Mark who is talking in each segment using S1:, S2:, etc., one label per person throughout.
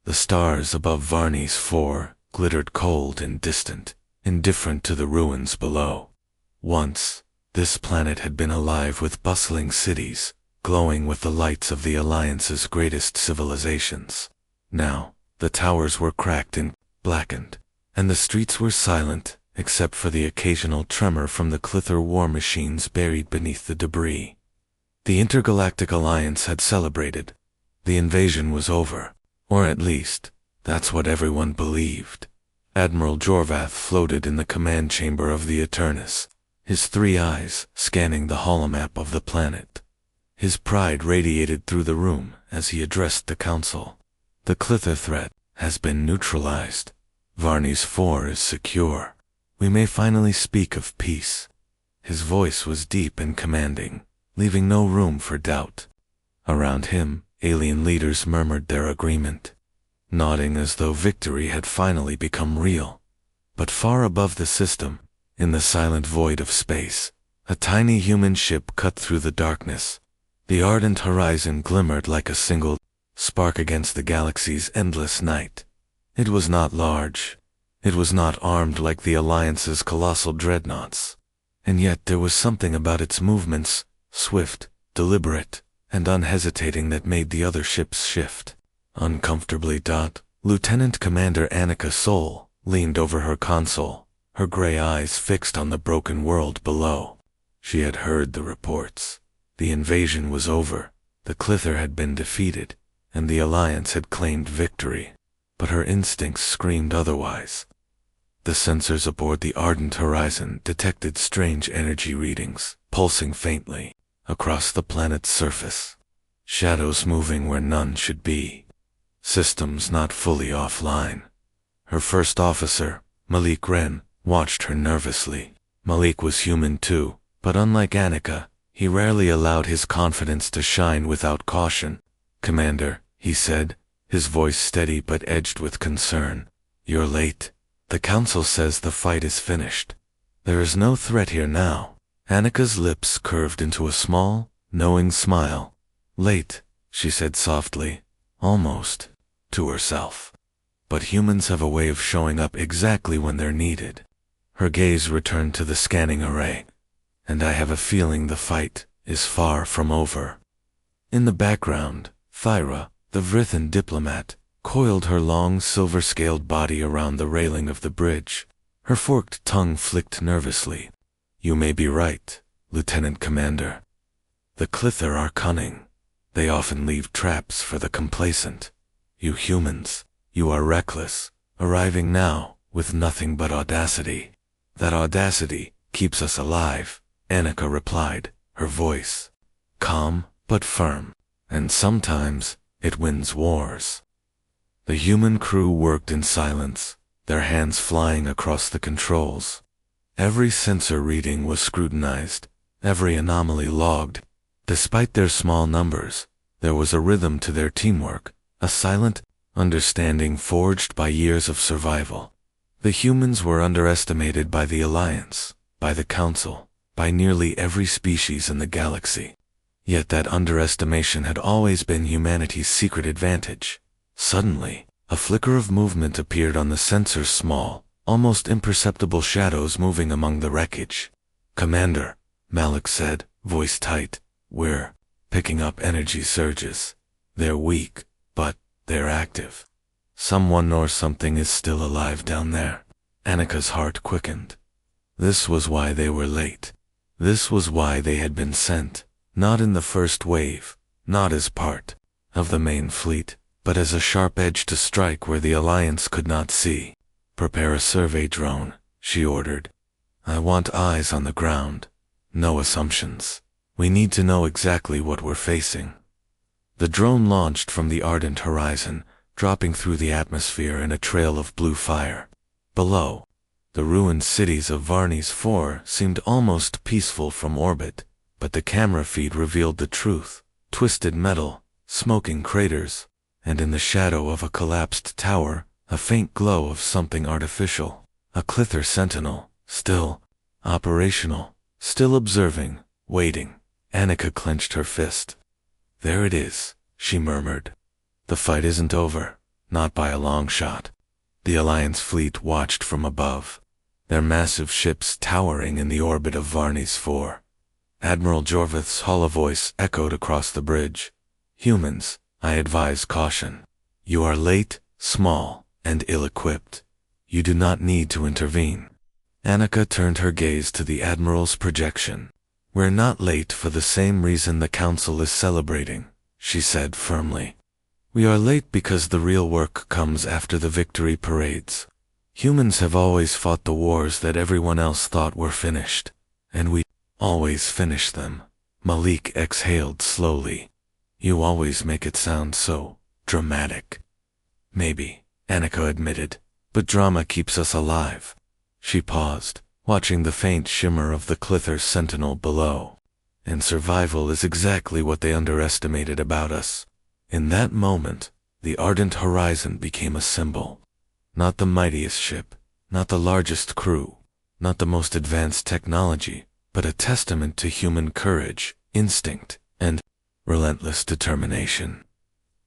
S1: The stars above Varney's 4 glittered cold and distant, indifferent to the ruins below. Once, this planet had been alive with bustling cities, glowing with the lights of the Alliance's greatest civilizations. Now, the towers were cracked and blackened, and the streets were silent, except for the occasional tremor from the Clither war machines buried beneath the debris. The Intergalactic Alliance had celebrated. The invasion was over, or at least, that's what everyone believed. Admiral Jorvath floated in the command chamber of the Eternus, his 3 eyes scanning the holomap of the planet. His pride radiated through the room as he addressed the council. The Clither threat has been neutralized. Varney's 4 is secure. We may finally speak of peace. His voice was deep and commanding, leaving no room for doubt. Around him, alien leaders murmured their agreement, nodding as though victory had finally become real. But far above the system, in the silent void of space, a tiny human ship cut through the darkness. The ardent horizon glimmered like a single spark against the galaxy's endless night. It was not large. It was not armed like the Alliance's colossal dreadnoughts. And yet there was something about its movements, swift, deliberate, and unhesitating, that made the other ships shift. Uncomfortably, Lieutenant Commander Annika Sol leaned over her console, her gray eyes fixed on the broken world below. She had heard the reports. The invasion was over, the Clither had been defeated, and the Alliance had claimed victory. But her instincts screamed otherwise. The sensors aboard the Ardent Horizon detected strange energy readings, pulsing faintly across the planet's surface. Shadows moving where none should be. Systems not fully offline. Her first officer, Malik Wren, watched her nervously. Malik was human too, but unlike Annika, he rarely allowed his confidence to shine without caution. "Commander," he said, his voice steady but edged with concern. "You're late. The Council says the fight is finished. There is no threat here now." Annika's lips curved into a small, knowing smile. "Late," she said softly, almost to herself. "But humans have a way of showing up exactly when they're needed." Her gaze returned to the scanning array. "And I have a feeling the fight is far from over." In the background, Thyra, the Vrithan diplomat, coiled her long silver-scaled body around the railing of the bridge. Her forked tongue flicked nervously. "You may be right, Lieutenant Commander. The Clither are cunning. They often leave traps for the complacent. You humans, you are reckless, arriving now with nothing but audacity. That audacity keeps us alive," Annika replied, her voice calm but firm. "And sometimes it wins wars." The human crew worked in silence, their hands flying across the controls. Every sensor reading was scrutinized, every anomaly logged. Despite their small numbers, there was a rhythm to their teamwork, a silent understanding forged by years of survival. The humans were underestimated by the Alliance, by the Council, by nearly every species in the galaxy. Yet that underestimation had always been humanity's secret advantage. Suddenly, a flicker of movement appeared on the sensor's small, almost imperceptible shadows moving among the wreckage. "Commander," Malik said, voice tight, "we're picking up energy surges. They're weak, but they're active. Someone or something is still alive down there." Annika's heart quickened. This was why they were late. This was why they had been sent, not in the first wave, not as part of the main fleet, but as a sharp edge to strike where the Alliance could not see. "Prepare a survey drone," she ordered. "I want eyes on the ground. No assumptions. We need to know exactly what we're facing." The drone launched from the Ardent Horizon, dropping through the atmosphere in a trail of blue fire. Below, the ruined cities of Varney's 4 seemed almost peaceful from orbit, but the camera feed revealed the truth: twisted metal, smoking craters, and in the shadow of a collapsed tower, a faint glow of something artificial. A Clither sentinel, still operational, still observing, waiting. Annika clenched her fist. "There it is," she murmured. "The fight isn't over. not by a long shot. The Alliance fleet watched from above, their massive ships towering in the orbit of Varnes 4. Admiral Jorvith's hollow voice echoed across the bridge. Humans, I advise caution. You are late, small, and ill-equipped. You do not need to intervene. Annika turned her gaze to the Admiral's projection. We're not late for the same reason the Council is celebrating, she said firmly. We are late because the real work comes after the victory parades. Humans have always fought the wars that everyone else thought were finished, and we always finish them. Malik exhaled slowly. You always make it sound so dramatic. Maybe, Annika admitted, but drama keeps us alive. She paused, watching the faint shimmer of the Clither Sentinel below. And survival is exactly what they underestimated about us. In that moment, the ardent horizon became a symbol. Not the mightiest ship, not the largest crew, not the most advanced technology, but a testament to human courage, instinct, and relentless determination.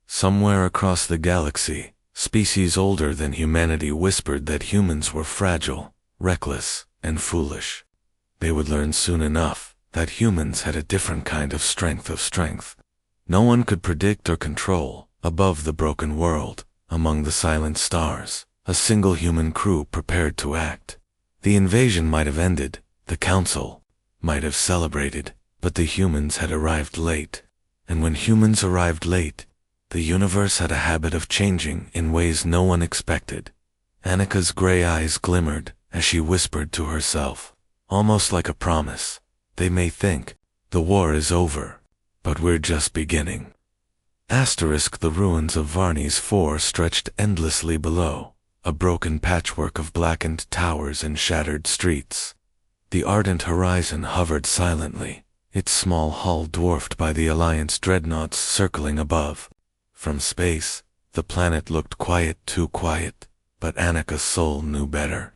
S1: Somewhere across the galaxy, species older than humanity whispered that humans were fragile, reckless, and foolish. They would learn soon enough that humans had a different kind of strength. No one could predict or control, above the broken world, among the silent stars, a single human crew prepared to act. The invasion might have ended, the Council might have celebrated, but the humans had arrived late. And when humans arrived late, the universe had a habit of changing in ways no one expected. Annika's gray eyes glimmered as she whispered to herself, almost like a promise. They may think, the war is over, but we're just beginning. The ruins of Varnes 4 stretched endlessly below, a broken patchwork of blackened towers and shattered streets. The ardent horizon hovered silently, its small hull dwarfed by the Alliance dreadnoughts circling above. From space, the planet looked quiet, too quiet, but Annika's soul knew better.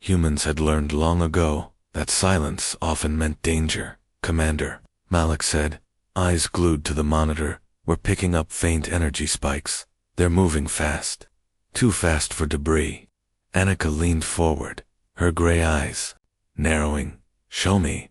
S1: Humans had learned long ago that silence often meant danger. Commander, Malik said, eyes glued to the monitor. We're picking up faint energy spikes. They're moving fast. Too fast for debris. Annika leaned forward, her gray eyes narrowing. Show me.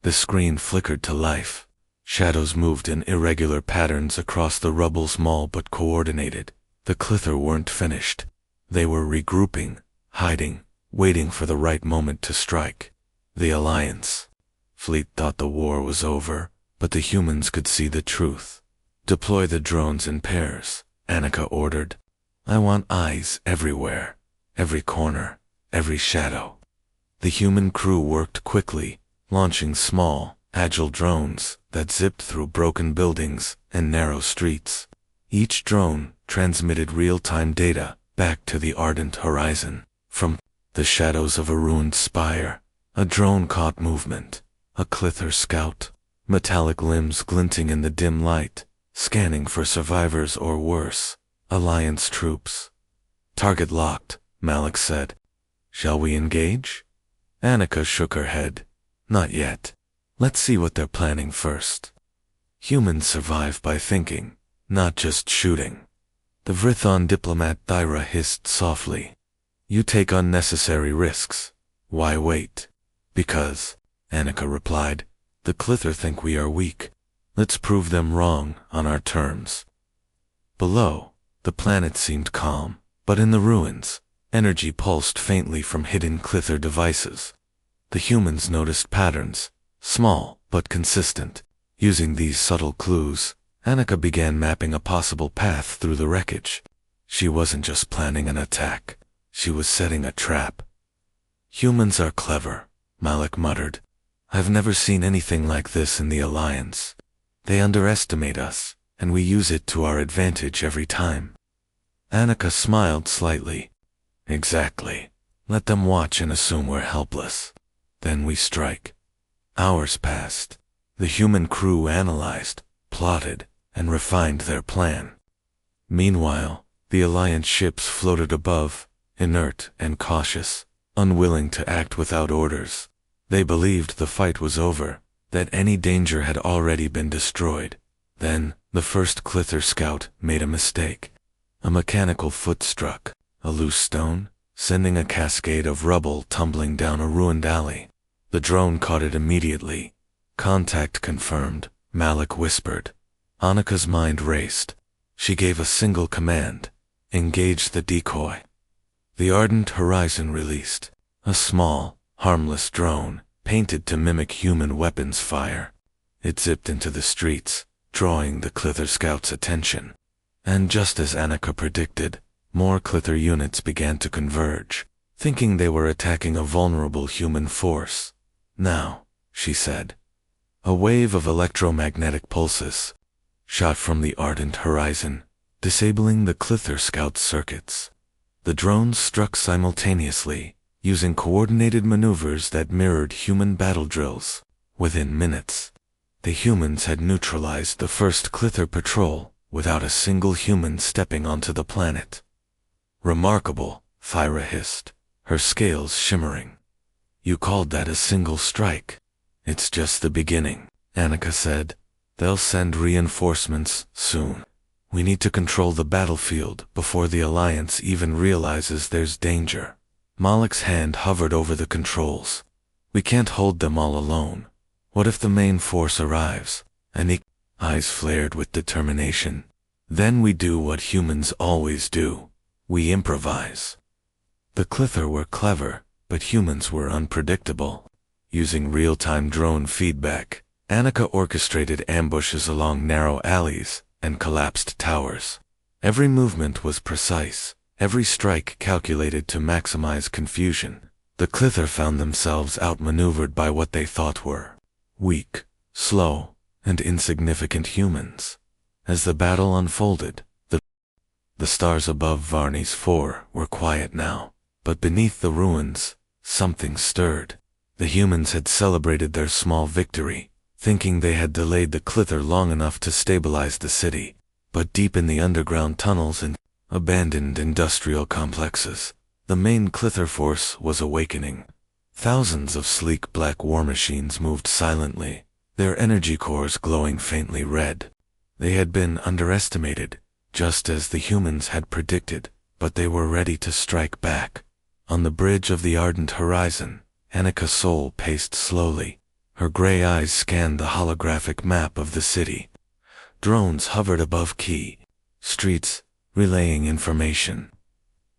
S1: The screen flickered to life. Shadows moved in irregular patterns across the rubble, small but coordinated. The Clither weren't finished. They were regrouping, hiding, waiting for the right moment to strike. The Alliance fleet thought the war was over, but the humans could see the truth. Deploy the drones in pairs, Annika ordered. I want eyes everywhere, every corner, every shadow. The human crew worked quickly, launching small, agile drones that zipped through broken buildings and narrow streets. Each drone transmitted real-time data back to the ardent horizon. From the shadows of a ruined spire, a drone caught movement, a Clither scout, metallic limbs glinting in the dim light, scanning for survivors or worse, Alliance troops. Target locked, Malik said. Shall we engage? Annika shook her head. Not yet. Let's see what they're planning first. Humans survive by thinking, not just shooting. The Vrithon diplomat Thyra hissed softly. You take unnecessary risks. Why wait? Because, Annika replied, the Clither think we are weak. Let's prove them wrong on our terms. Below, the planet seemed calm, but in the ruins, energy pulsed faintly from hidden Clither devices. The humans noticed patterns, small but consistent. Using these subtle clues, Annika began mapping a possible path through the wreckage. She wasn't just planning an attack, she was setting a trap. Humans are clever, Malik muttered. I've never seen anything like this in the Alliance. They underestimate us, and we use it to our advantage every time. Annika smiled slightly. Exactly. Let them watch and assume we're helpless. Then we strike. Hours passed. The human crew analyzed, plotted, and refined their plan. Meanwhile, the Alliance ships floated above, inert and cautious, unwilling to act without orders. They believed the fight was over, that any danger had already been destroyed. Then, the first Clither scout made a mistake. A mechanical foot struck a loose stone, sending a cascade of rubble tumbling down a ruined alley. The drone caught it immediately. Contact confirmed, Malik whispered. Annika's mind raced. She gave a single command: engage the decoy. The ardent horizon released a small, harmless drone, painted to mimic human weapons fire. It zipped into the streets, drawing the Clither scouts' attention. And just as Annika predicted, more Clither units began to converge, thinking they were attacking a vulnerable human force. Now, she said. A wave of electromagnetic pulses shot from the ardent horizon, disabling the Clither scout circuits. The drones struck simultaneously, using coordinated maneuvers that mirrored human battle drills. Within minutes, the humans had neutralized the first Clither patrol without a single human stepping onto the planet. Remarkable, Thyra hissed, her scales shimmering. You called that a single strike? It's just the beginning, Annika said. They'll send reinforcements soon. We need to control the battlefield before the Alliance even realizes there's danger. Malik's hand hovered over the controls. We can't hold them all alone. What if the main force arrives? Anika's eyes flared with determination. Then we do what humans always do. We improvise. The Clither were clever, but humans were unpredictable. Using real-time drone feedback, Annika orchestrated ambushes along narrow alleys and collapsed towers. Every movement was precise, every strike calculated to maximize confusion. The Clither found themselves outmaneuvered by what they thought were weak, slow, and insignificant humans. As the battle unfolded, the stars above Varney's 4 were quiet now, but beneath the ruins, something stirred. The humans had celebrated their small victory, thinking they had delayed the Clither long enough to stabilize the city. But deep in the underground tunnels and abandoned industrial complexes, the main Clither force was awakening. Thousands of sleek black war machines moved silently, their energy cores glowing faintly red. They had been underestimated, just as the humans had predicted, but they were ready to strike back. On the bridge of the ardent horizon, Annika's soul paced slowly. Her gray eyes scanned the holographic map of the city. Drones hovered above key streets, relaying information.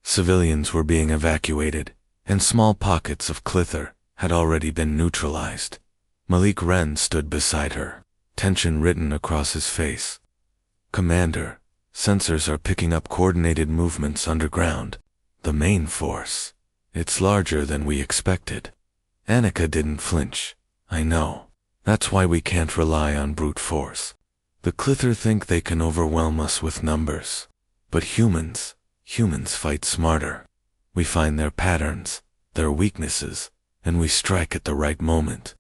S1: Civilians were being evacuated, and small pockets of Clither had already been neutralized. Malik Wren stood beside her, tension written across his face. Commander, sensors are picking up coordinated movements underground. The main force. It's larger than we expected. Annika didn't flinch. I know. That's why we can't rely on brute force. The Clither think they can overwhelm us with numbers. But humans fight smarter. We find their patterns, their weaknesses, and we strike at the right moment.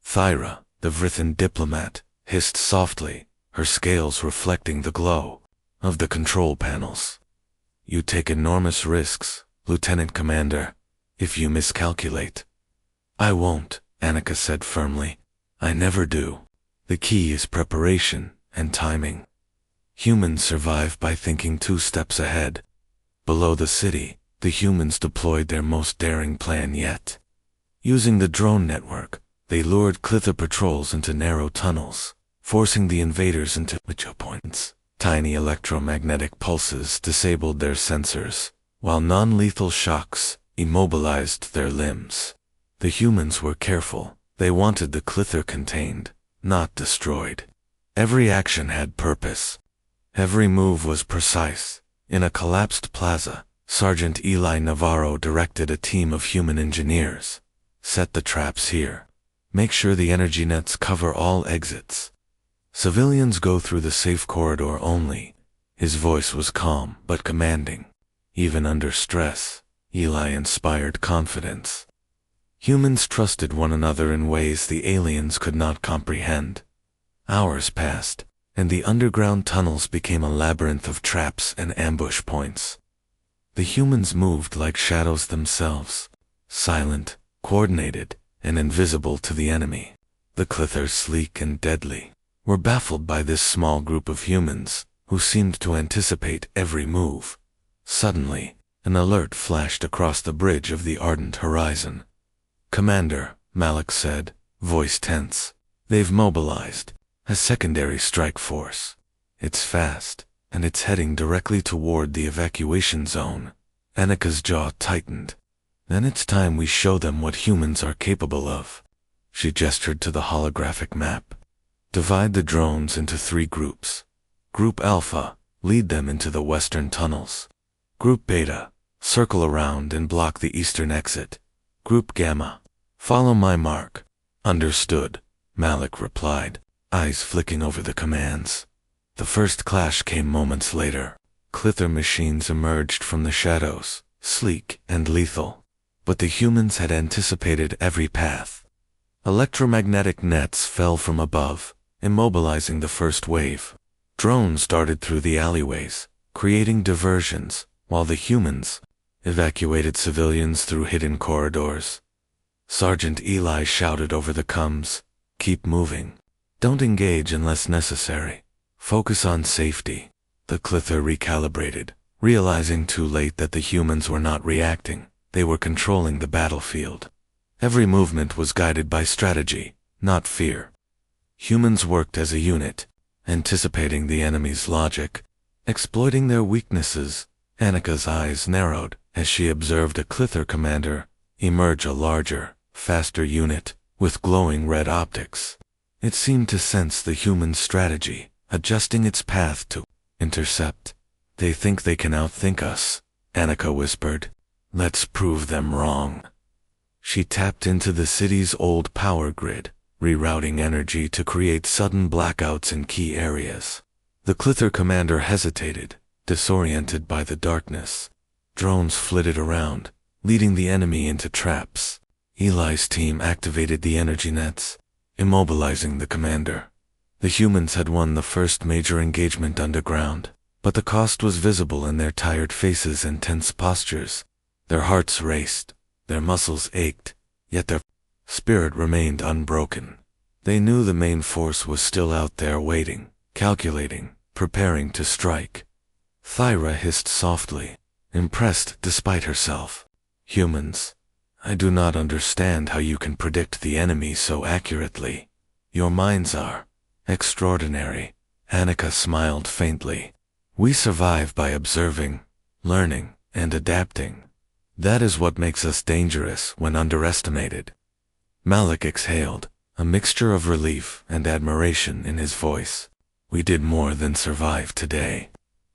S1: Thyra, the Vrithan diplomat, hissed softly, her scales reflecting the glow of the control panels. You take enormous risks, Lieutenant Commander, if you miscalculate. I won't, Annika said firmly. I never do. The key is preparation and timing. Humans survive by thinking 2 steps ahead. Below the city, the humans deployed their most daring plan yet. Using the drone network, they lured Clither patrols into narrow tunnels, forcing the invaders into points. Tiny electromagnetic pulses disabled their sensors, while non-lethal shocks immobilized their limbs. The humans were careful. They wanted the Clither contained, not destroyed. Every action had purpose. Every move was precise. In a collapsed plaza, Sergeant Eli Navarro directed a team of human engineers. Set the traps here. Make sure the energy nets cover all exits. Civilians go through the safe corridor only. His voice was calm but commanding. Even under stress, Eli inspired confidence. Humans trusted one another in ways the aliens could not comprehend. Hours passed, and the underground tunnels became a labyrinth of traps and ambush points. The humans moved like shadows themselves, silent, coordinated, and invisible to the enemy. The Clither, sleek and deadly, were baffled by this small group of humans, who seemed to anticipate every move. Suddenly, an alert flashed across the bridge of the ardent horizon. "Commander," Malik said, voice tense. "They've mobilized a secondary strike force. It's fast, and it's heading directly toward the evacuation zone." Annika's jaw tightened. "Then it's time we show them what humans are capable of." She gestured to the holographic map. "Divide the drones into 3 groups. Group Alpha, lead them into the western tunnels. Group Beta, circle around and block the eastern exit. Group Gamma, follow my mark." "Understood," Malik replied, eyes flicking over the commands. The first clash came moments later. Clither machines emerged from the shadows, sleek and lethal. But the humans had anticipated every path. Electromagnetic nets fell from above, immobilizing the first wave. Drones darted through the alleyways, creating diversions, while the humans evacuated civilians through hidden corridors. Sergeant Eli shouted over the comms, "Keep moving. Don't engage unless necessary. Focus on safety." The Clither recalibrated, realizing too late that the humans were not reacting, they were controlling the battlefield. Every movement was guided by strategy, not fear. Humans worked as a unit, anticipating the enemy's logic, exploiting their weaknesses. Annika's eyes narrowed as she observed a Clither commander emerge, a larger, faster unit with glowing red optics. It seemed to sense the human strategy, adjusting its path to intercept. "They think they can outthink us," Annika whispered. "Let's prove them wrong." She tapped into the city's old power grid, rerouting energy to create sudden blackouts in key areas. The Clither commander hesitated, disoriented by the darkness. Drones flitted around, leading the enemy into traps. Eli's team activated the energy nets, immobilizing the commander. The humans had won the first major engagement underground, but the cost was visible in their tired faces and tense postures. Their hearts raced, their muscles ached, yet their spirit remained unbroken. They knew the main force was still out there waiting, calculating, preparing to strike. Thyra hissed softly, impressed despite herself. "Humans, I do not understand how you can predict the enemy so accurately. Your minds are extraordinary." Annika smiled faintly. "We survive by observing, learning, and adapting. That is what makes us dangerous when underestimated." Malik exhaled, a mixture of relief and admiration in his voice. "We did more than survive today.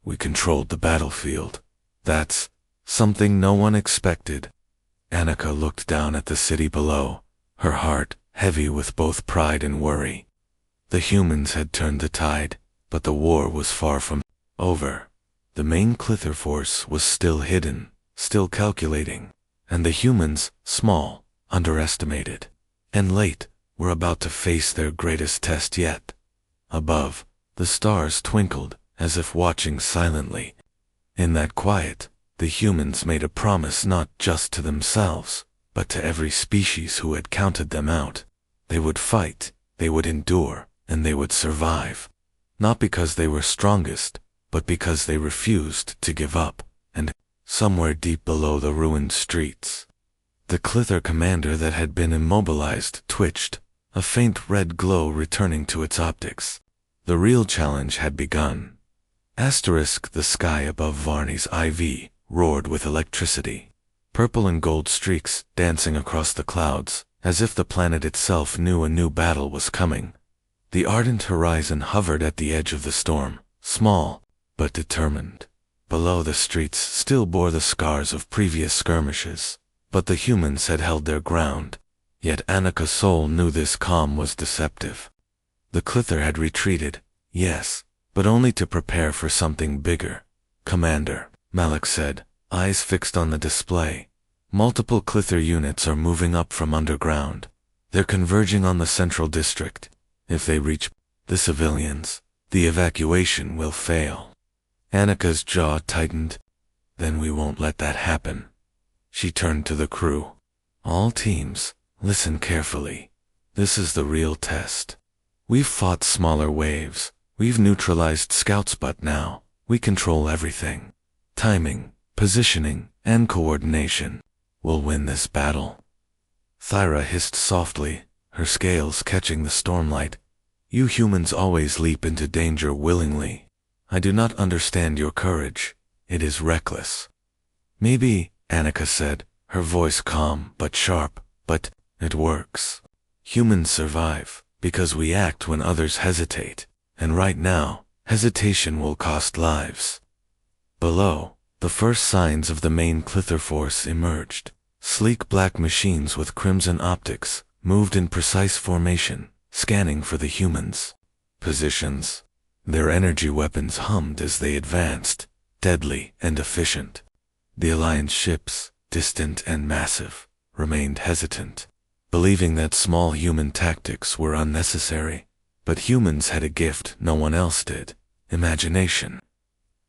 S1: We controlled the battlefield. That's something no one expected." Annika looked down at the city below, her heart heavy with both pride and worry. The humans had turned the tide, but the war was far from over. The main Clither force was still hidden, still calculating, and the humans, small, underestimated, and late, were about to face their greatest test yet. Above, the stars twinkled, as if watching silently. In that quiet, the humans made a promise not just to themselves, but to every species who had counted them out. They would fight, they would endure, and they would survive. Not because they were strongest, but because they refused to give up. And somewhere deep below the ruined streets, the Clither commander that had been immobilized twitched, a faint red glow returning to its optics. The real challenge had begun. The sky above Varney's IV roared with electricity. Purple and gold streaks dancing across the clouds, as if the planet itself knew a new battle was coming. The ardent horizon hovered at the edge of the storm, small, but determined. Below, the streets still bore the scars of previous skirmishes, but the humans had held their ground. Yet Annika's soul knew this calm was deceptive. The Clither had retreated, yes, but only to prepare for something bigger. "Commander," Malik said, eyes fixed on the display. "Multiple Clither units are moving up from underground. They're converging on the central district. If they reach the civilians, the evacuation will fail." Annika's jaw tightened. "Then we won't let that happen." She turned to the crew. "All teams, listen carefully. This is the real test. We've fought smaller waves, We've neutralized scouts, but now we control everything. Timing, positioning, and coordination. We'll win this battle." Thyra hissed softly, her scales catching the stormlight. "You humans always leap into danger willingly. I do not understand your courage. It is reckless." "Maybe," Annika said, her voice calm but sharp, "but it works. Humans survive because we act when others hesitate, and right now, hesitation will cost lives." Below, the first signs of the main Clither force emerged. Sleek black machines with crimson optics moved in precise formation, scanning for the humans' positions. Their energy weapons hummed as they advanced, deadly and efficient. The Alliance ships, distant and massive, remained hesitant, believing that small human tactics were unnecessary. But humans had a gift no one else did: imagination.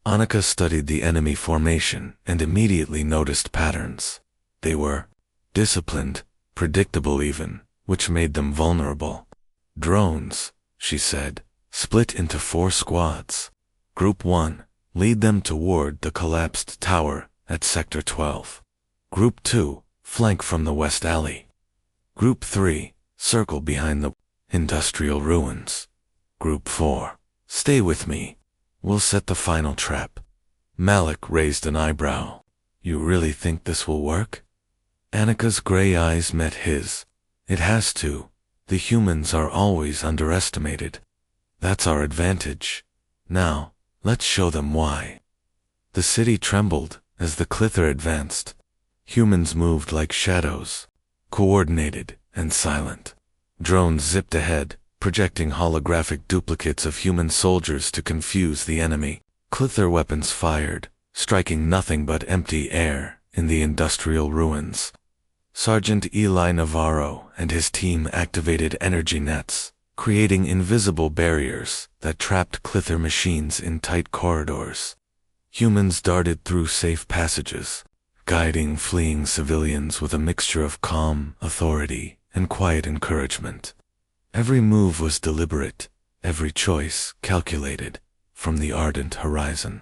S1: Annika studied the enemy formation and immediately noticed patterns. They were disciplined, predictable even, which made them vulnerable. "Drones," she said, "split into 4 squads. Group 1, lead them toward the collapsed tower at Sector 12. Group 2, flank from the west alley. Group 3, circle behind the industrial ruins. Group 4, stay with me. We'll set the final trap." Malik raised an eyebrow. "You really think this will work?" Annika's gray eyes met his. "It has to. The humans are always underestimated. That's our advantage. Now, let's show them why." The city trembled as the Clither advanced. Humans moved like shadows, coordinated and silent. Drones zipped ahead, projecting holographic duplicates of human soldiers to confuse the enemy. Clither weapons fired, striking nothing but empty air in the industrial ruins. Sergeant Eli Navarro and his team activated energy nets, creating invisible barriers that trapped Clither machines in tight corridors. Humans darted through safe passages, guiding fleeing civilians with a mixture of calm authority and quiet encouragement. Every move was deliberate, every choice calculated, from the ardent horizon.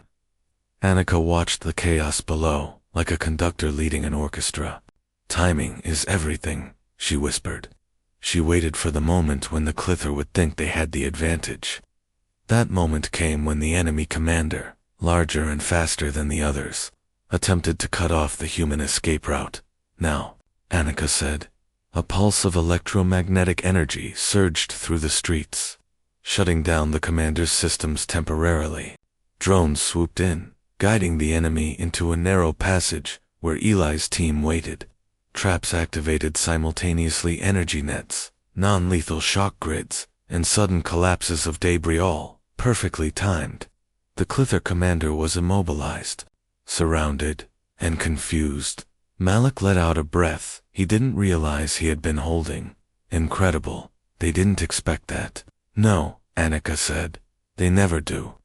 S1: Annika watched the chaos below, like a conductor leading an orchestra. "Timing is everything," she whispered. She waited for the moment when the Clither would think they had the advantage. That moment came when the enemy commander, larger and faster than the others, attempted to cut off the human escape route. "Now," Annika said. A pulse of electromagnetic energy surged through the streets, shutting down the commander's systems temporarily. Drones swooped in, guiding the enemy into a narrow passage where Eli's team waited. Traps activated simultaneously: energy nets, non-lethal shock grids, and sudden collapses of debris, all perfectly timed. The Clither commander was immobilized, surrounded, and confused. Malik let out a breath he didn't realize he had been holding. Incredible. They didn't expect that. "No," Annika said. "They never do."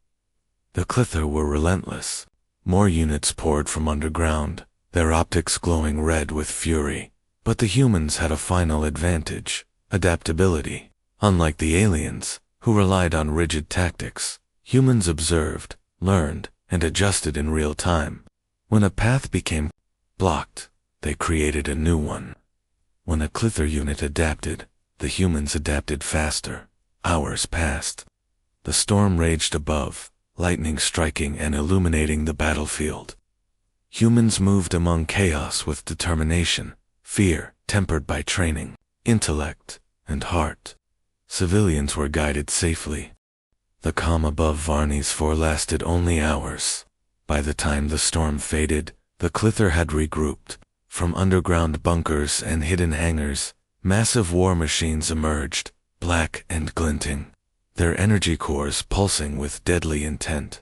S1: The Clither were relentless. More units poured from underground, their optics glowing red with fury. But the humans had a final advantage: adaptability. Unlike the aliens, who relied on rigid tactics, humans observed, learned, and adjusted in real time. When a path became blocked, they created a new one. When a Clither unit adapted, the humans adapted faster. Hours passed. The storm raged above, lightning striking and illuminating the battlefield. Humans moved among chaos with determination, fear tempered by training, intellect, and heart. Civilians were guided safely. The calm above Varney's 4 lasted only hours. By the time the storm faded, the Clither had regrouped. From underground bunkers and hidden hangars, massive war machines emerged, black and glinting, their energy cores pulsing with deadly intent.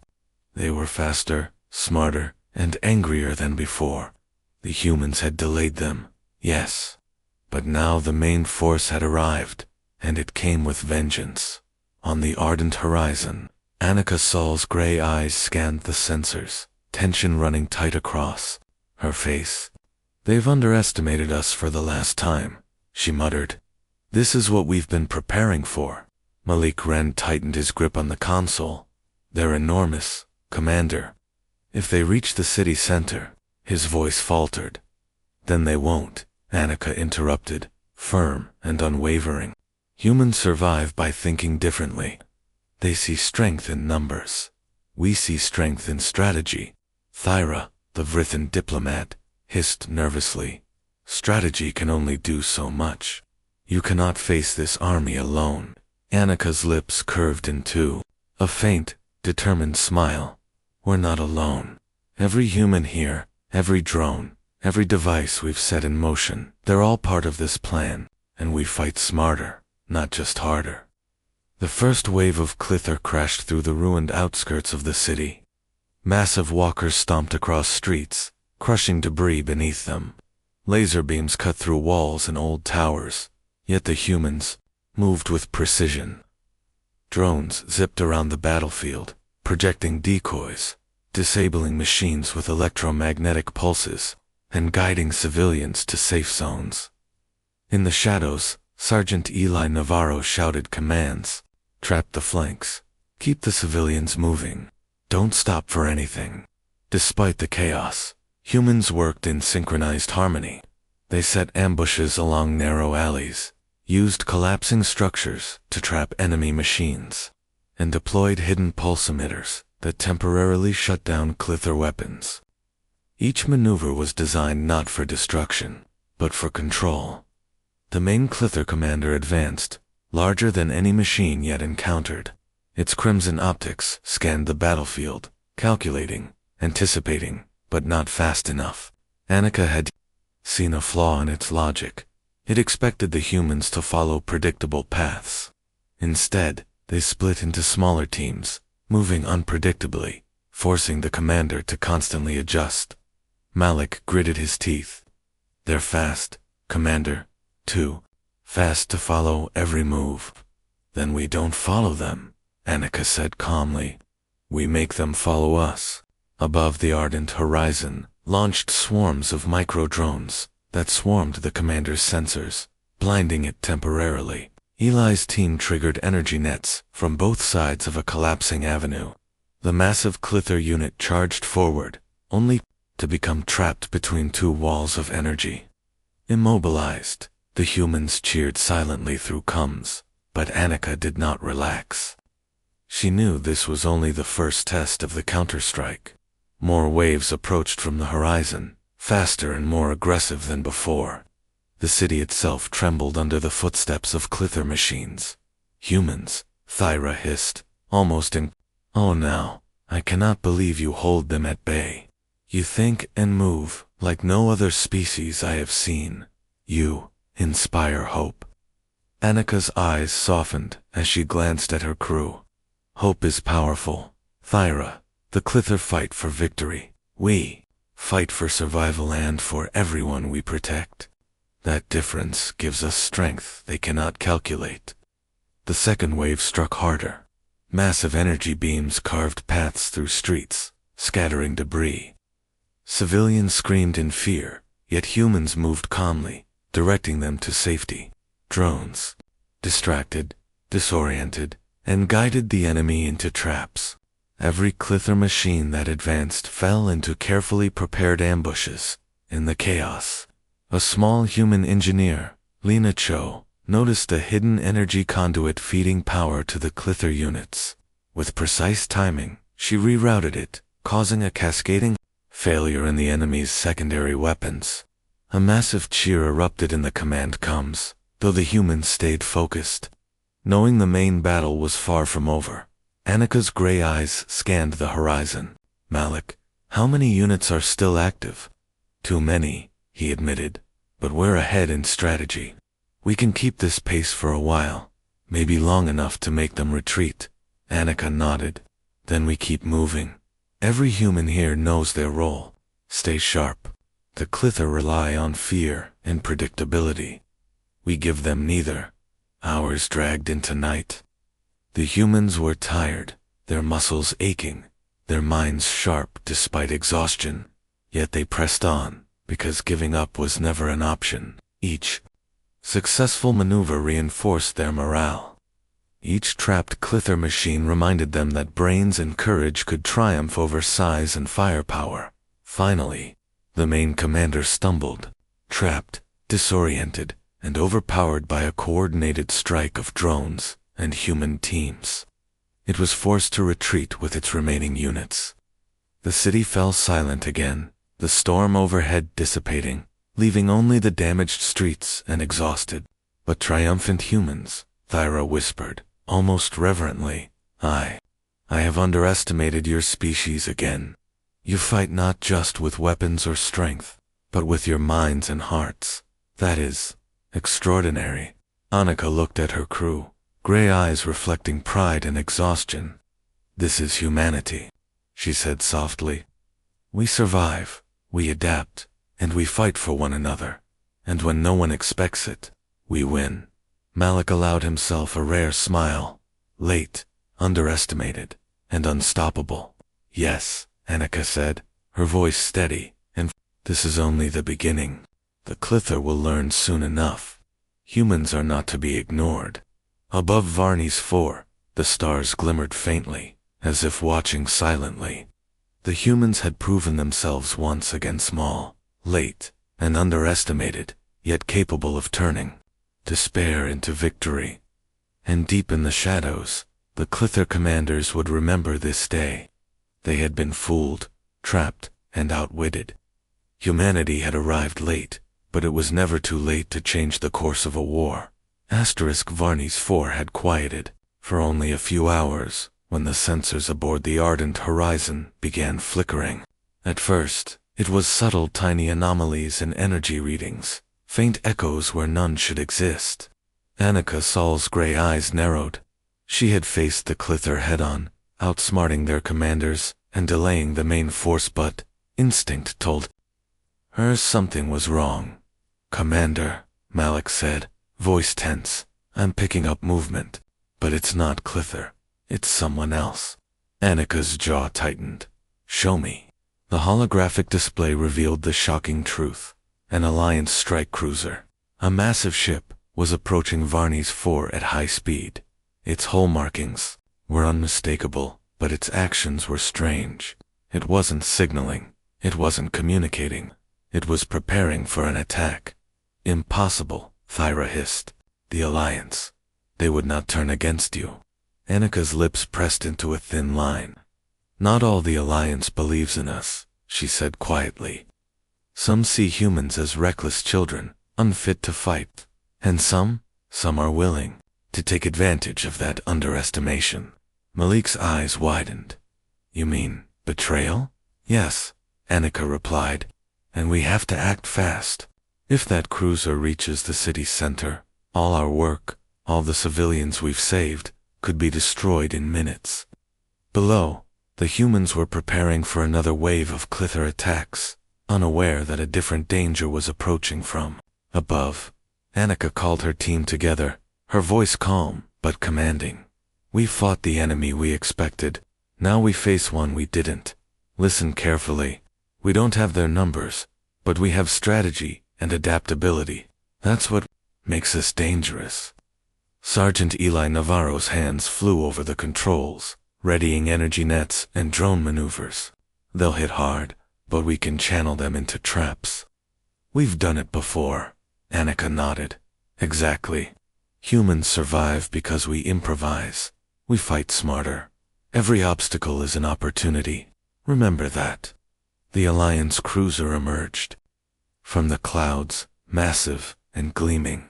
S1: They were faster, smarter, and angrier than before. The humans had delayed them, yes. But now the main force had arrived, and it came with vengeance. On the ardent horizon, Annika Saul's gray eyes scanned the sensors, tension running tight across her face. "They've underestimated us for the last time," she muttered. "This is what we've been preparing for. Malik Ren tightened his grip on the console. They're enormous, Commander. If they reach the city center, his voice faltered. Then they won't, Annika interrupted, firm and unwavering. Humans survive by thinking differently. They see strength in numbers. We see strength in strategy. Thyra, the Vrithan diplomat, hissed nervously. Strategy can only do so much. You cannot face this army alone. Annika's lips curved in two. A faint, determined smile. We're not alone. Every human here, every drone, every device we've set in motion, they're all part of this plan, and we fight smarter, not just harder. The first wave of Clither crashed through the ruined outskirts of the city. Massive walkers stomped across streets, crushing debris beneath them. Laser beams cut through walls and old towers, yet the humans moved with precision. Drones zipped around the battlefield, projecting decoys, disabling machines with electromagnetic pulses, and guiding civilians to safe zones. In the shadows, Sergeant Eli Navarro shouted commands. Trap the flanks. Keep the civilians moving. Don't stop for anything. Despite the chaos, humans worked in synchronized harmony. They set ambushes along narrow alleys, used collapsing structures to trap enemy machines, and deployed hidden pulse emitters that temporarily shut down Clither weapons. Each maneuver was designed not for destruction, but for control. The main Clither commander advanced, larger than any machine yet encountered. Its crimson optics scanned the battlefield, calculating, anticipating, but not fast enough. Annika had seen a flaw in its logic. It expected the humans to follow predictable paths. Instead, they split into smaller teams, moving unpredictably, forcing the commander to constantly adjust. Malik gritted his teeth. They're fast, Commander. Too fast to follow every move. Then we don't follow them, Annika said calmly. We make them follow us. Above the ardent horizon, launched swarms of micro-drones that swarmed the commander's sensors, blinding it temporarily. Eli's team triggered energy nets from both sides of a collapsing avenue. The massive Clither unit charged forward, only to become trapped between two walls of energy. Immobilized, the humans cheered silently through comms, but Annika did not relax. She knew this was only the first test of the counterstrike. More waves approached from the horizon, faster and more aggressive than before. The city itself trembled under the footsteps of Clither machines. Humans, Thyra hissed, almost in, "Oh now, I cannot believe you hold them at bay. You think and move like no other species I have seen. You inspire hope." Annika's eyes softened as she glanced at her crew. Hope is powerful. Thyra, the Clither fight for victory. We fight for survival and for everyone we protect. That difference gives us strength they cannot calculate. The second wave struck harder. Massive energy beams carved paths through streets, scattering debris. Civilians screamed in fear, yet humans moved calmly, directing them to safety. Drones, distracted, disoriented, and guided the enemy into traps. Every Clither machine that advanced fell into carefully prepared ambushes. In the chaos, a small human engineer, Lena Cho, noticed a hidden energy conduit feeding power to the Clither units. With precise timing, she rerouted it, causing a cascading failure in the enemy's secondary weapons. A massive cheer erupted in the command comms, though the humans stayed focused. Knowing the main battle was far from over, Annika's gray eyes scanned the horizon. "Malik, how many units are still active?" "Too many," he admitted, "but we're ahead in strategy. We can keep this pace for a while, maybe long enough to make them retreat." Annika nodded. "Then we keep moving. Every human here knows their role. Stay sharp. The Clither rely on fear and predictability. We give them neither." Hours dragged into night. The humans were tired, their muscles aching, their minds sharp despite exhaustion. Yet they pressed on, because giving up was never an option. Each successful maneuver reinforced their morale. Each trapped Clither machine reminded them that brains and courage could triumph over size and firepower. Finally, the main commander stumbled, trapped, disoriented, and overpowered by a coordinated strike of drones and human teams. It was forced to retreat with its remaining units. The city fell silent again, the storm overhead dissipating, leaving only the damaged streets and exhausted, but triumphant humans. Thyra whispered, almost reverently, I have underestimated your species again. You fight not just with weapons or strength, but with your minds and hearts. That is extraordinary. Annika looked at her crew, gray eyes reflecting pride and exhaustion. This is humanity, she said softly. We survive, we adapt, and we fight for one another. And when no one expects it, we win. Malik allowed himself a rare smile. Late, underestimated, and unstoppable. Yes, Annika said, her voice steady, and this is only the beginning. The Clither will learn soon enough. Humans are not to be ignored. Above Varney's 4, the stars glimmered faintly, as if watching silently. The humans had proven themselves once again small, late, and underestimated, yet capable of turning despair into victory. And deep in the shadows, the Clither commanders would remember this day. They had been fooled, trapped, and outwitted. Humanity had arrived late, but it was never too late to change the course of a war. Varney's 4 had quieted, for only a few hours, when the sensors aboard the Ardent Horizon began flickering. At first, it was subtle tiny anomalies in energy readings, faint echoes where none should exist. Annika Saul's gray eyes narrowed. She had faced the Clither head-on, outsmarting their commanders and delaying the main force, but instinct told her something was wrong. Commander, Malik said, voice tense, I'm picking up movement, but it's not Clither, it's someone else. Annika's jaw tightened. Show me. The holographic display revealed the shocking truth. An Alliance strike cruiser, a massive ship, was approaching Varney's 4 at high speed. Its hull markings were unmistakable, but its actions were strange. It wasn't signaling, it wasn't communicating, it was preparing for an attack. Impossible, Thyra hissed. The Alliance. They would not turn against you. Annika's lips pressed into a thin line. Not all the Alliance believes in us, she said quietly. Some see humans as reckless children, unfit to fight, and some are willing to take advantage of that underestimation. Malik's eyes widened. You mean betrayal? Yes, Annika replied, and we have to act fast. If that cruiser reaches the city's center, all our work, all the civilians we've saved, could be destroyed in minutes. Below, the humans were preparing for another wave of Clither attacks, unaware that a different danger was approaching from above. Annika called her team together, her voice calm but commanding. We fought the enemy we expected, now we face one we didn't. Listen carefully. We don't have their numbers, but we have strategy and adaptability. That's what makes us dangerous. Sergeant Eli Navarro's hands flew over the controls, readying energy nets and drone maneuvers. They'll hit hard, but we can channel them into traps. We've done it before. Annika nodded. Exactly. Humans survive because we improvise. We fight smarter. Every obstacle is an opportunity. Remember that. The Alliance cruiser emerged from the clouds, massive and gleaming.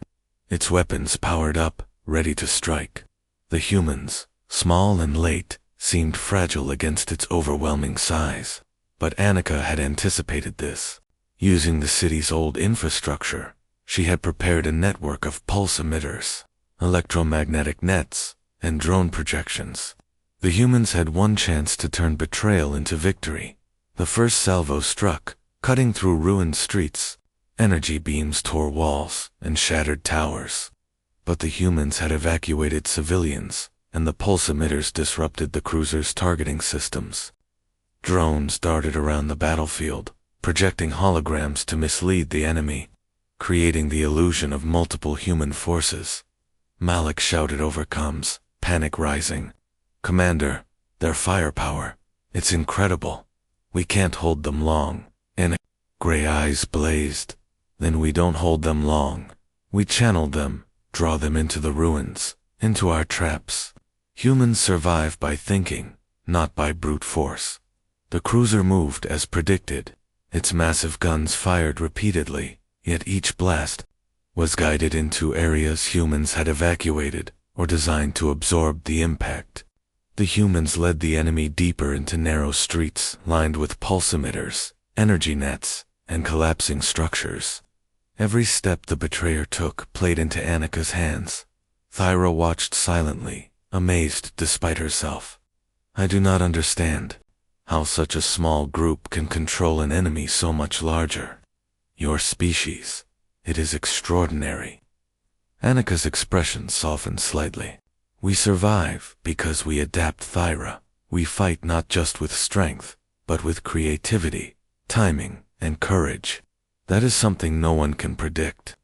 S1: Its weapons powered up, ready to strike. The humans, small and late, seemed fragile against its overwhelming size. But Annika had anticipated this. Using the city's old infrastructure, she had prepared a network of pulse emitters, electromagnetic nets, and drone projections. The humans had one chance to turn betrayal into victory. The first salvo struck, cutting through ruined streets. Energy beams tore walls and shattered towers. But the humans had evacuated civilians, and the pulse emitters disrupted the cruiser's targeting systems. Drones darted around the battlefield, projecting holograms to mislead the enemy, creating the illusion of multiple human forces. Malik shouted over comms, panic rising. "Commander, their firepower, it's incredible. We can't hold them long." And gray eyes blazed. "Then we don't hold them long. We channel them, draw them into the ruins, into our traps. Humans survive by thinking, not by brute force." The cruiser moved as predicted. Its massive guns fired repeatedly, yet each blast was guided into areas humans had evacuated or designed to absorb the impact. The humans led the enemy deeper into narrow streets lined with pulse emitters, energy nets, and collapsing structures. Every step the betrayer took played into Annika's hands. Thyra watched silently, amazed despite herself. "I do not understand how such a small group can control an enemy so much larger. Your species, it is extraordinary." Annika's expression softened slightly. "We survive because we adapt, Thyra. We fight not just with strength, but with creativity, timing, and courage. That is something no one can predict."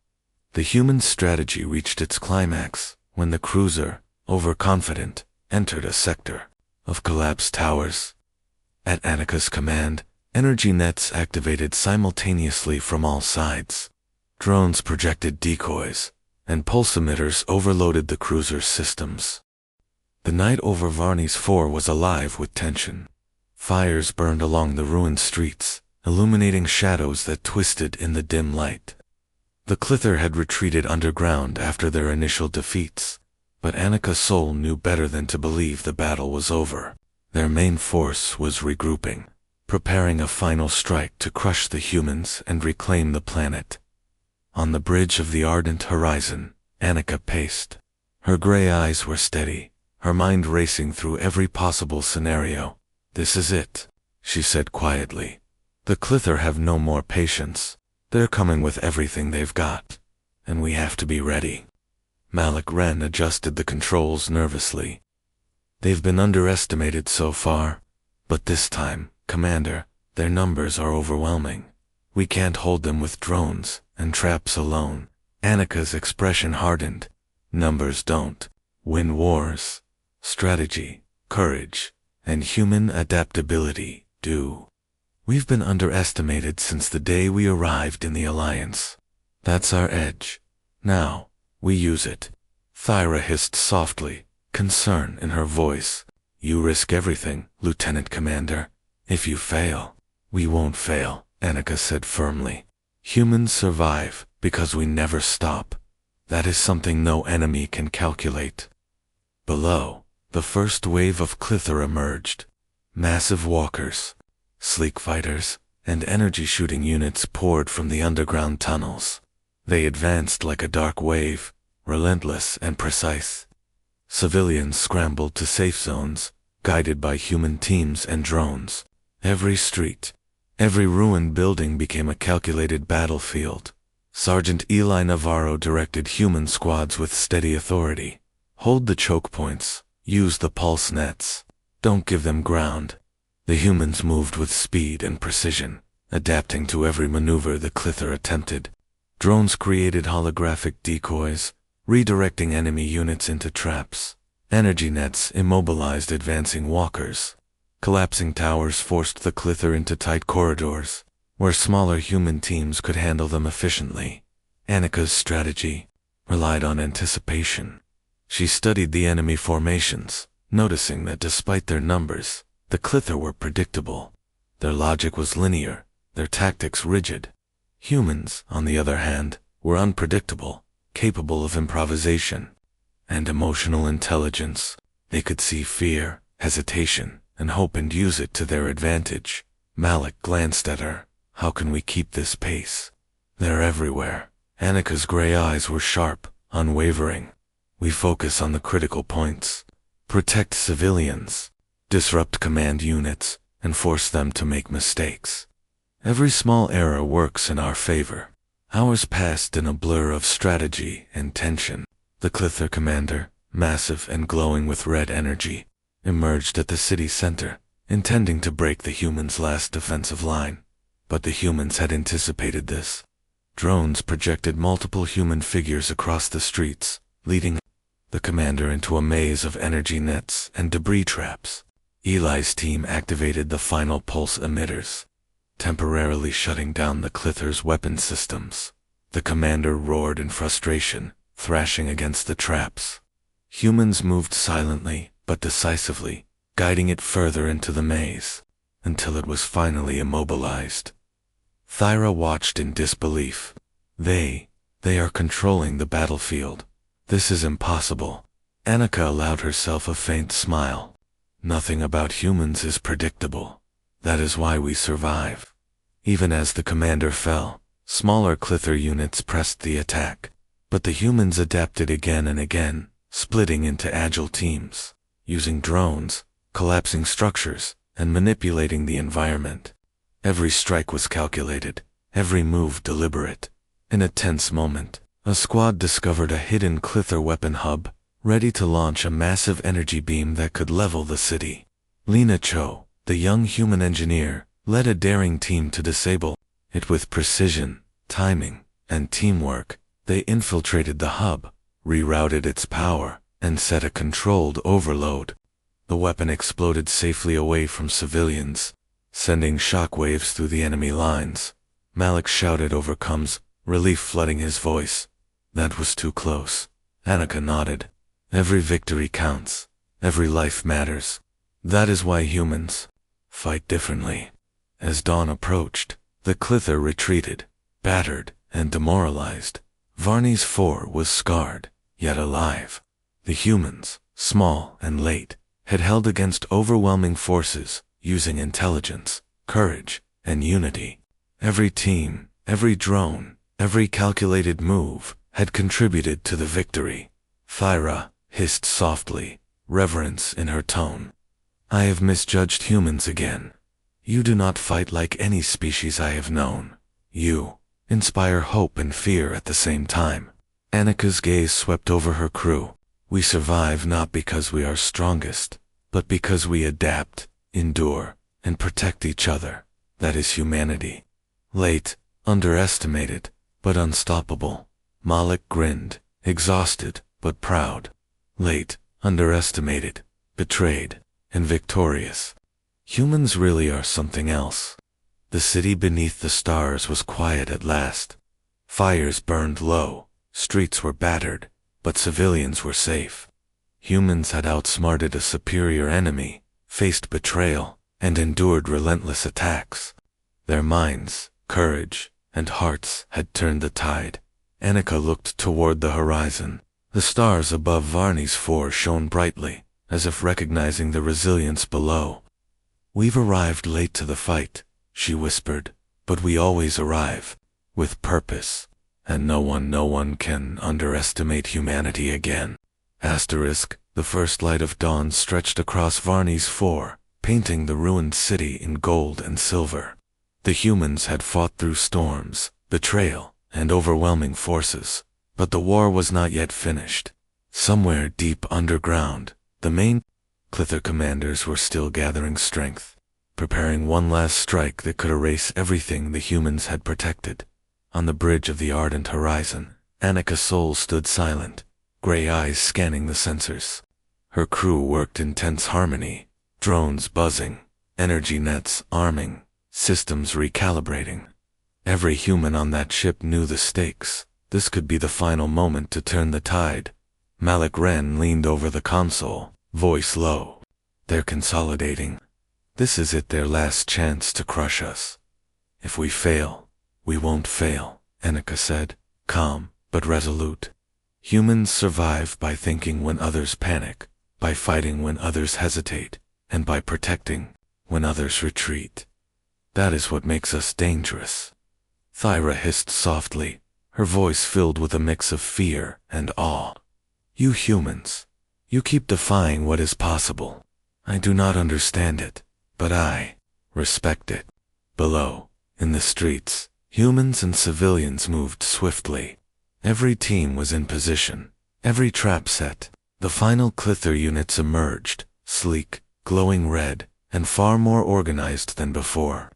S1: The human strategy reached its climax when the cruiser, overconfident, entered a sector of collapsed towers. At Annika's command, energy nets activated simultaneously from all sides. Drones projected decoys, and pulse emitters overloaded the cruiser's systems. The night over Varnies 4 was alive with tension. Fires burned along the ruined streets, illuminating shadows that twisted in the dim light. The Clither had retreated underground after their initial defeats, but Annika's soul knew better than to believe the battle was over. Their main force was regrouping, preparing a final strike to crush the humans and reclaim the planet. On the bridge of the ardent horizon, Annika paced. Her gray eyes were steady, her mind racing through every possible scenario. "This is it," she said quietly. "The Clither have no more patience. They're coming with everything they've got, and we have to be ready." Malik Wren adjusted the controls nervously. "They've been underestimated so far, but this time, Commander, their numbers are overwhelming. We can't hold them with drones and traps alone." Annika's expression hardened. "Numbers don't win wars. Strategy, courage, and human adaptability do. We've been underestimated since the day we arrived in the Alliance. That's our edge. Now, we use it." Thyra hissed softly, concern in her voice. "You risk everything, Lieutenant Commander. If you fail, we won't fail," Annika said firmly. "Humans survive because we never stop. That is something no enemy can calculate." Below, the first wave of Clither emerged. Massive walkers, sleek fighters, and energy-shooting units poured from the underground tunnels. They advanced like a dark wave, relentless and precise. Civilians scrambled to safe zones, guided by human teams and drones. Every street, every ruined building became a calculated battlefield. Sergeant Eli Navarro directed human squads with steady authority. "Hold the choke points, use the pulse nets. Don't give them ground." The humans moved with speed and precision, adapting to every maneuver the Clither attempted. Drones created holographic decoys, redirecting enemy units into traps. Energy nets immobilized advancing walkers. Collapsing towers forced the Clither into tight corridors, where smaller human teams could handle them efficiently. Annika's strategy relied on anticipation. She studied the enemy formations, noticing that despite their numbers, the Clither were predictable. Their logic was linear, their tactics rigid. Humans, on the other hand, were unpredictable, capable of improvisation and emotional intelligence. They could see fear, hesitation, and hope and use it to their advantage. Malik glanced at her. "How can we keep this pace? They're everywhere." Annika's gray eyes were sharp, unwavering. "We focus on the critical points, protect civilians, disrupt command units, and force them to make mistakes. Every small error works in our favor." Hours passed in a blur of strategy and tension. The Clither commander, massive and glowing with red energy, emerged at the city center, intending to break the humans' last defensive line. But the humans had anticipated this. Drones projected multiple human figures across the streets, leading the commander into a maze of energy nets and debris traps. Eli's team activated the final pulse emitters, temporarily shutting down the Clither's weapon systems. The commander roared in frustration, thrashing against the traps. Humans moved silently but decisively, guiding it further into the maze, until it was finally immobilized. Thyra watched in disbelief. They are controlling the battlefield. This is impossible. Annika allowed herself a faint smile. Nothing about humans is predictable. That is why we survive. Even as the commander fell, smaller Clither units pressed the attack, but the humans adapted again and again, splitting into agile teams, using drones, collapsing structures, and manipulating the environment. Every strike was calculated, every move deliberate. In a tense moment, a squad discovered a hidden Clither weapon hub, ready to launch a massive energy beam that could level the city. Lena Cho, the young human engineer, led a daring team to disable it with precision, timing, and teamwork. They infiltrated the hub, rerouted its power, and set a controlled overload. The weapon exploded safely away from civilians, sending shockwaves through the enemy lines. Malik shouted overcomes, relief flooding his voice. That was too close. Annika nodded. Every victory counts. Every life matters. That is why humans fight differently. As dawn approached, the Clither retreated, battered and demoralized. Varney's 4 was scarred, yet alive. The humans, small and late, had held against overwhelming forces, using intelligence, courage, and unity. Every team, every drone, every calculated move had contributed to the victory. Thyra hissed softly, reverence in her tone. I have misjudged humans again. You do not fight like any species I have known. You inspire hope and fear at the same time. Annika's gaze swept over her crew. We survive not because we are strongest, but because we adapt, endure, and protect each other. That is humanity. Late, underestimated, but unstoppable. Malik grinned, exhausted, but proud. Late, underestimated, betrayed, and victorious. Humans really are something else. The city beneath the stars was quiet at last. Fires burned low, streets were battered, but civilians were safe. Humans had outsmarted a superior enemy, faced betrayal, and endured relentless attacks. Their minds, courage, and hearts had turned the tide. Annika looked toward the horizon. The stars above Varney's 4 shone brightly, as if recognizing the resilience below. We've arrived late to the fight, she whispered, but we always arrive, with purpose, and no one can underestimate humanity again. The first light of dawn stretched across Varney's 4, painting the ruined city in gold and silver. The humans had fought through storms, betrayal, and overwhelming forces, but the war was not yet finished. Somewhere deep underground, the main Clither commanders were still gathering strength, preparing one last strike that could erase everything the humans had protected. On the bridge of the ardent horizon, Annika Soul stood silent, gray eyes scanning the sensors. Her crew worked in tense harmony, drones buzzing, energy nets arming, systems recalibrating. Every human on that ship knew the stakes. This could be the final moment to turn the tide. Malik Wren leaned over the console, voice low. They're consolidating. This is it, their last chance to crush us. If we fail, we won't fail, Annika said, calm but resolute. Humans survive by thinking when others panic, by fighting when others hesitate, and by protecting when others retreat. That is what makes us dangerous. Thyra hissed softly, her voice filled with a mix of fear and awe. You humans, you keep defying what is possible. I do not understand it, but I respect it. Below, in the streets, humans and civilians moved swiftly. Every team was in position, every trap set. The final Clither units emerged, sleek, glowing red, and far more organized than before.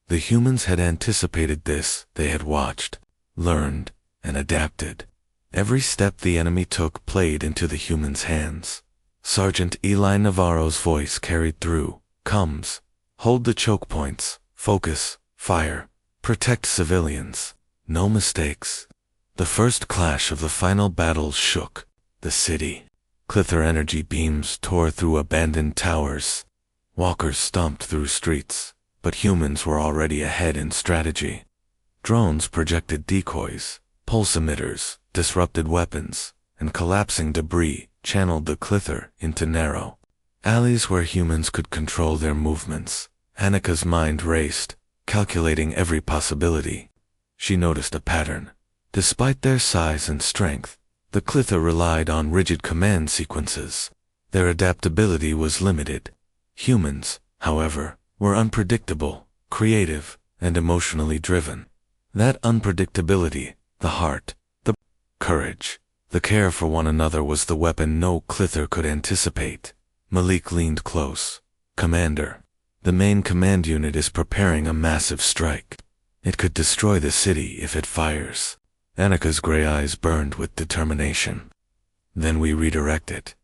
S1: The humans had anticipated this. They had watched, learned, and adapted. Every step the enemy took played into the humans' hands. Sergeant Eli Navarro's voice carried through. Comes. Hold the choke points. Focus. Fire. Protect civilians. No mistakes. The first clash of the final battle shook the city. Clither energy beams tore through abandoned towers. Walkers stomped through streets, but humans were already ahead in strategy. Drones projected decoys, pulse emitters, disrupted weapons, and collapsing debris channeled the Clither into narrow alleys where humans could control their movements. Annika's mind raced, calculating every possibility. She noticed a pattern. Despite their size and strength, the Clither relied on rigid command sequences. Their adaptability was limited. Humans, however, were unpredictable, creative, and emotionally driven. That unpredictability, the heart, the courage, the care for one another was the weapon no Clither could anticipate. Malik leaned close. Commander, the main command unit is preparing a massive strike. It could destroy the city if it fires. Annika's gray eyes burned with determination. Then we redirect it.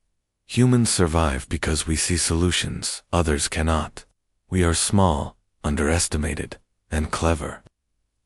S1: Humans survive because we see solutions others cannot. We are small, underestimated, and clever.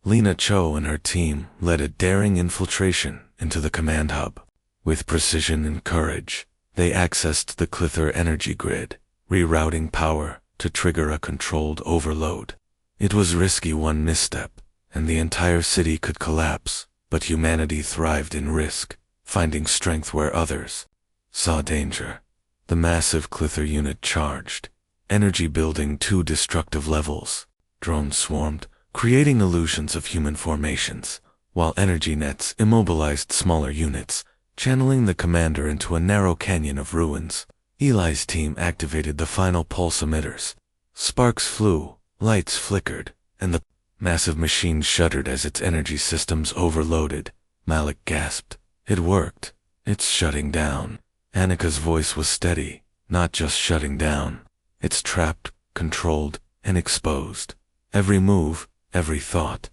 S1: Lena Cho and her team led a daring infiltration into the command hub. With precision and courage, they accessed the Clither energy grid, rerouting power to trigger a controlled overload. It was risky. One misstep, and the entire city could collapse, but humanity thrived in risk, finding strength where others saw danger. The massive Clither unit charged, energy building 2 destructive levels. Drones swarmed, creating illusions of human formations, while energy nets immobilized smaller units, channeling the commander into a narrow canyon of ruins. Eli's team activated the final pulse emitters. Sparks flew, lights flickered, and the massive machine shuddered as its energy systems overloaded. Malik gasped. It worked. It's shutting down. Annika's voice was steady, not just shutting down. It's trapped, controlled, and exposed. Every move, every thought.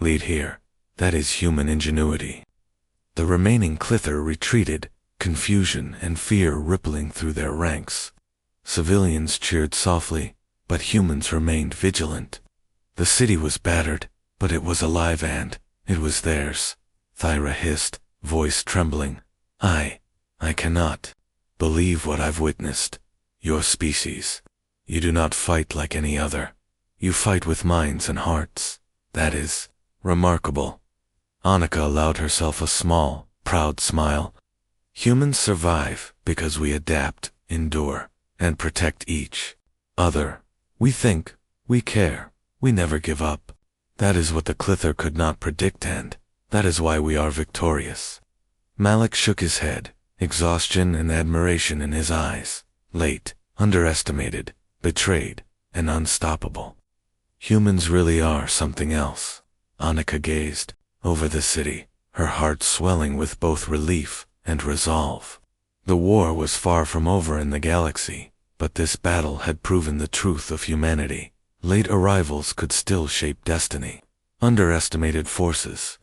S1: Lead here. That is human ingenuity. The remaining Clither retreated, confusion and fear rippling through their ranks. Civilians cheered softly, but humans remained vigilant. The city was battered, but it was alive and it was theirs. Thyra hissed, voice trembling. I cannot believe what I've witnessed. Your species. You do not fight like any other. You fight with minds and hearts. That is remarkable. Annika allowed herself a small, proud smile. Humans survive because we adapt, endure, and protect each other. We think, we care, we never give up. That is what the Clither could not predict, and that is why we are victorious. Malik shook his head, exhaustion and admiration in his eyes. Late, underestimated, betrayed, and unstoppable. Humans really are something else. Annika gazed over the city, her heart swelling with both relief and resolve. The war was far from over in the galaxy, but this battle had proven the truth of humanity. Late arrivals could still shape destiny. Underestimated forces